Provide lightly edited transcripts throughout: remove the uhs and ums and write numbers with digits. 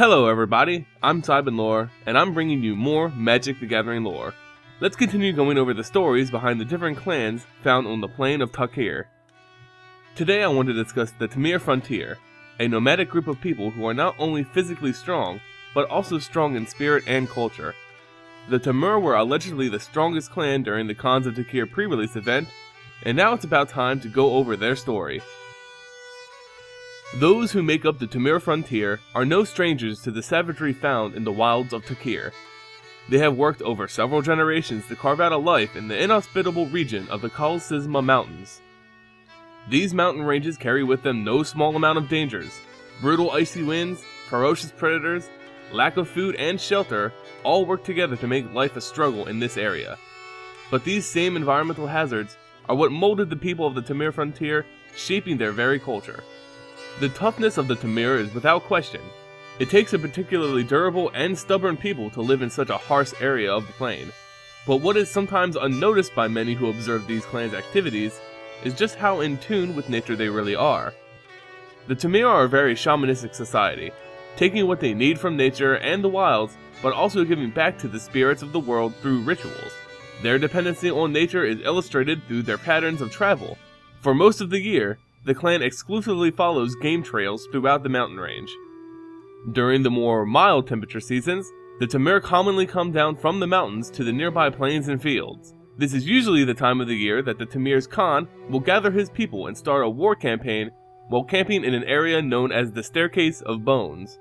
Hello everybody, I'm SeibenLore, and I'm bringing you more Magic the Gathering lore. Let's continue going over the stories behind the different clans found on the plane of Tarkir. Today I want to discuss the Temur Frontier, a nomadic group of people who are not only physically strong, but also strong in spirit and culture. The Temur were allegedly the strongest clan during the Khans of Tarkir pre-release event, and now it's about time to go over their story. Those who make up the Temur Frontier are no strangers to the savagery found in the wilds of Tarkir. They have worked over several generations to carve out a life in the inhospitable region of the Khans Mountains. These mountain ranges carry with them no small amount of dangers. Brutal icy winds, ferocious predators, lack of food and shelter all work together to make life a struggle in this area. But these same environmental hazards are what molded the people of the Temur Frontier, shaping their very culture. The toughness of the Temur is without question. It takes a particularly durable and stubborn people to live in such a harsh area of the plane. But what is sometimes unnoticed by many who observe these clans' activities is just how in tune with nature they really are. The Temur are a very shamanistic society, taking what they need from nature and the wilds, but also giving back to the spirits of the world through rituals. Their dependency on nature is illustrated through their patterns of travel. For most of the year, the clan exclusively follows game trails throughout the mountain range. During the more mild temperature seasons, the Temur commonly come down from the mountains to the nearby plains and fields. This is usually the time of the year that the Temur's Khan will gather his people and start a war campaign while camping in an area known as the Staircase of Bones.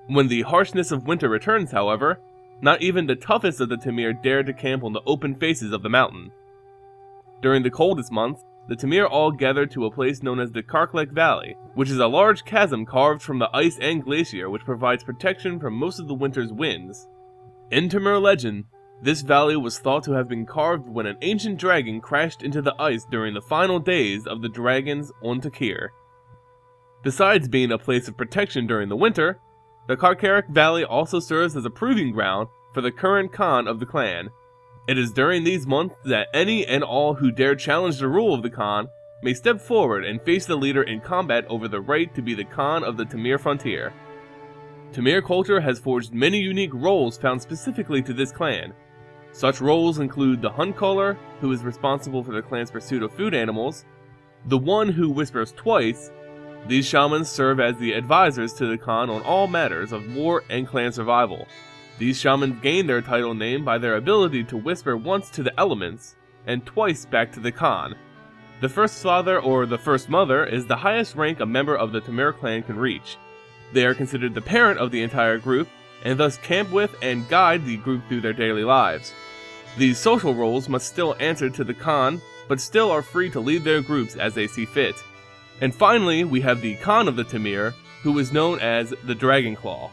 When the harshness of winter returns, however, not even the toughest of the Temur dare to camp on the open faces of the mountain. During the coldest months, the Temur all gather to a place known as the Karklek Valley, which is a large chasm carved from the ice and glacier which provides protection from most of the winter's winds. In Temur legend, this valley was thought to have been carved when an ancient dragon crashed into the ice during the final days of the dragons on Tarkir. Besides being a place of protection during the winter, the Karklek Valley also serves as a proving ground for the current Khan of the clan. It is during these months that any and all who dare challenge the rule of the Khan may step forward and face the leader in combat over the right to be the Khan of the Temur Frontier. Temur culture has forged many unique roles found specifically to this clan. Such roles include the hunt caller, who is responsible for the clan's pursuit of food animals, the one who whispers twice. These shamans serve as the advisors to the Khan on all matters of war and clan survival. These shamans gain their title name by their ability to whisper once to the elements, and twice back to the Khan. The First Father or the First Mother is the highest rank a member of the Temur clan can reach. They are considered the parent of the entire group, and thus camp with and guide the group through their daily lives. These social roles must still answer to the Khan, but still are free to lead their groups as they see fit. And finally, we have the Khan of the Temur, who is known as the Dragonclaw.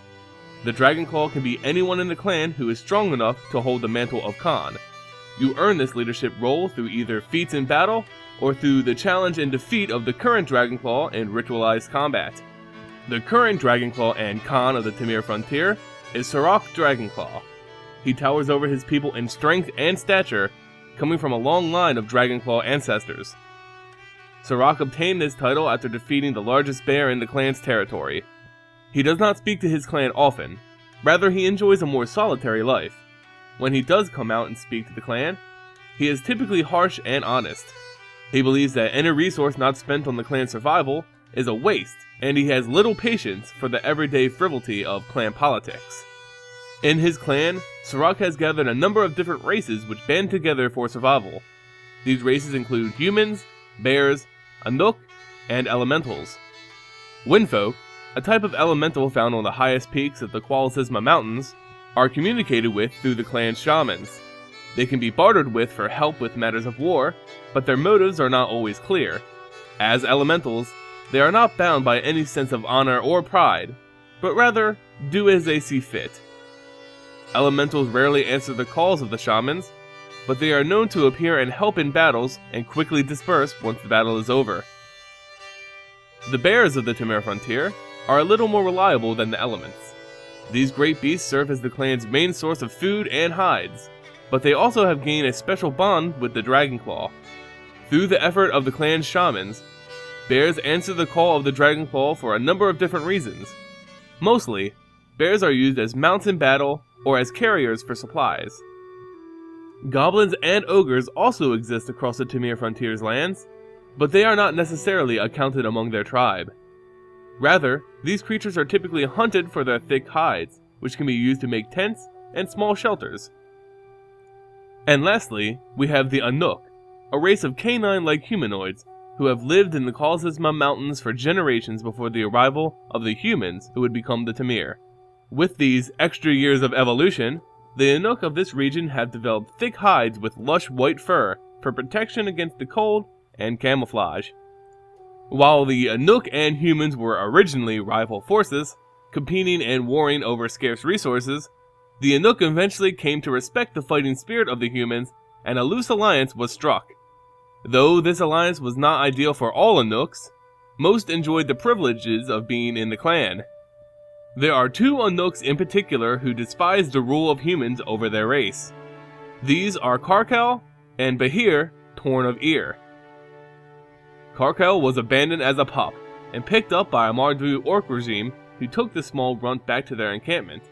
The Dragonclaw can be anyone in the clan who is strong enough to hold the mantle of Khan. You earn this leadership role through either feats in battle, or through the challenge and defeat of the current Dragonclaw in ritualized combat. The current Dragonclaw and Khan of the Temur Frontier is Sarak Dragonclaw. He towers over his people in strength and stature, coming from a long line of Dragonclaw ancestors. Sarak obtained this title after defeating the largest bear in the clan's territory. He does not speak to his clan often, rather he enjoys a more solitary life. When he does come out and speak to the clan, he is typically harsh and honest. He believes that any resource not spent on the clan's survival is a waste, and he has little patience for the everyday frivolity of clan politics. In his clan, Sarak has gathered a number of different races which band together for survival. These races include humans, bears, Anuk, and elementals. Windfolk, a type of elemental found on the highest peaks of the Khans Mountains, are communicated with through the clan's shamans. They can be bartered with for help with matters of war, but their motives are not always clear. As elementals, they are not bound by any sense of honor or pride, but rather do as they see fit. Elementals rarely answer the calls of the shamans, but they are known to appear and help in battles and quickly disperse once the battle is over. The bears of the Temur Frontier are a little more reliable than the elements. These great beasts serve as the clan's main source of food and hides, but they also have gained a special bond with the Dragonclaw. Through the effort of the clan's shamans, bears answer the call of the Dragonclaw for a number of different reasons. Mostly, bears are used as mounts in battle or as carriers for supplies. Goblins and ogres also exist across the Temur Frontier's lands, but they are not necessarily accounted among their tribe. Rather, these creatures are typically hunted for their thick hides, which can be used to make tents and small shelters. And lastly, we have the Anuk, a race of canine-like humanoids who have lived in the Khans of Tarkir mountains for generations before the arrival of the humans who would become the Temur. With these extra years of evolution, the Anuk of this region have developed thick hides with lush white fur for protection against the cold and camouflage. While the Anuk and humans were originally rival forces, competing and warring over scarce resources, the Anuk eventually came to respect the fighting spirit of the humans, and a loose alliance was struck. Though this alliance was not ideal for all Anuks, most enjoyed the privileges of being in the clan. There are two Anuks in particular who despise the rule of humans over their race. These are Karkel and Behir, Tornevere. Karkel was abandoned as a pup, and picked up by a Mardu orc regime who took the small grunt back to their encampment.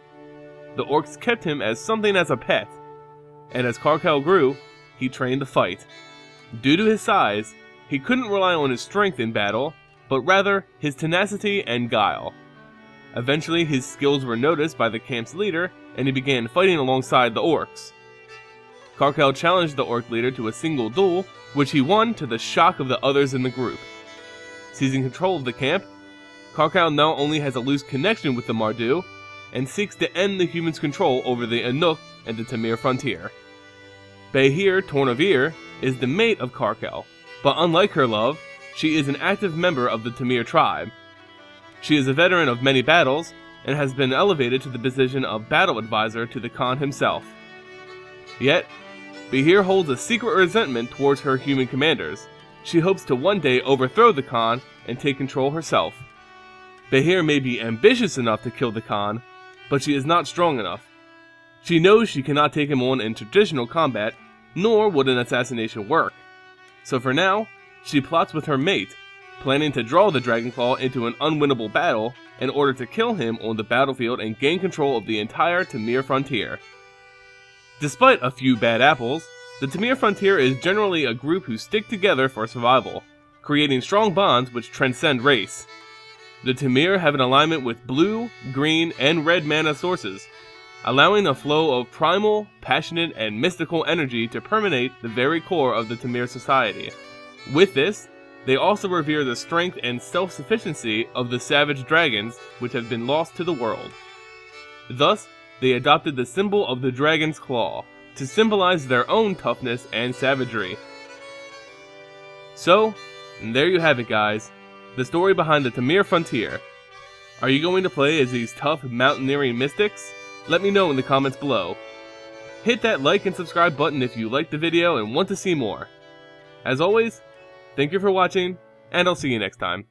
The orcs kept him as something as a pet, and as Karkel grew, he trained to fight. Due to his size, he couldn't rely on his strength in battle, but rather his tenacity and guile. Eventually his skills were noticed by the camp's leader, and he began fighting alongside the orcs. Karkel challenged the orc leader to a single duel, which he won to the shock of the others in the group. Seizing control of the camp, Karkel now only has a loose connection with the Mardu, and seeks to end the humans' control over the Anuk and the Temur Frontier. Behir Tornevere is the mate of Karkel, but unlike her love, she is an active member of the Temur tribe. She is a veteran of many battles, and has been elevated to the position of battle advisor to the Khan himself. Yet, Behir holds a secret resentment towards her human commanders. She hopes to one day overthrow the Khan and take control herself. Behir may be ambitious enough to kill the Khan, but she is not strong enough. She knows she cannot take him on in traditional combat, nor would an assassination work. So for now, she plots with her mate, planning to draw the Dragonclaw into an unwinnable battle in order to kill him on the battlefield and gain control of the entire Temur Frontier. Despite a few bad apples, the Temur Frontier is generally a group who stick together for survival, creating strong bonds which transcend race. The Temur have an alignment with blue, green, and red mana sources, allowing a flow of primal, passionate, and mystical energy to permeate the very core of the Temur society. With this, they also revere the strength and self-sufficiency of the savage dragons which have been lost to the world. Thus, they adopted the symbol of the dragon's claw to symbolize their own toughness and savagery. So, there you have it guys, the story behind the Temur Frontier. Are you going to play as these tough mountaineering mystics? Let me know in the comments below. Hit that like and subscribe button if you liked the video and want to see more. As always, thank you for watching, and I'll see you next time.